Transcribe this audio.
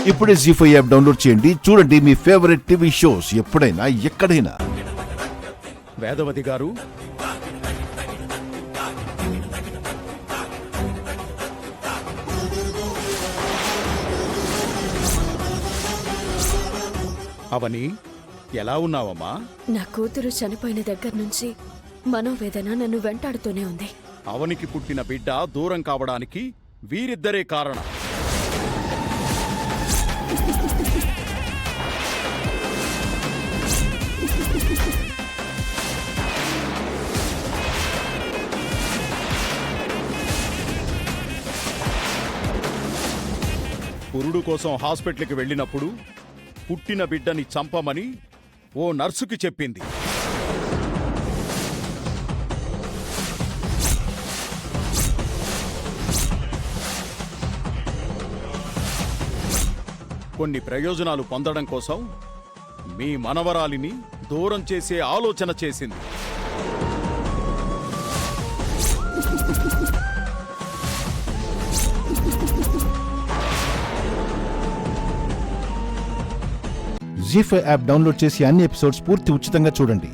ఇప్పుడే జీ5 app download చేయండి. చూడండి మీ ఫేవరెట్ టీవీ షోస్ ఎప్పుడైనా ఎక్కడైనా. వేదవతి గారు, అవని ఎలా ఉన్నావమ్మా? నా కూతురు చనిపోయిన దగ్గర నుంచి మనోవేదన నన్ను వెంటాడుతూనే ఉంది. అవనికి పుట్టిన బిడ్డ దూరం కావడానికి వీరిద్దరే కారణం. పురుడు కోసం హాస్పిటల్కి వెళ్ళినప్పుడు పుట్టిన బిడ్డని చంపమని ఓ నర్సుకి చెప్పింది. కొన్ని ప్రయోజనాలు పొందడం కోసం మీ మనవరాలిని దూరం చేసే ఆలోచన చేసింది. జీ5 యాప్ డౌన్లోడ్ చేసి అన్ని ఎపిసోడ్స్ పూర్తి ఉచితంగా చూడండి.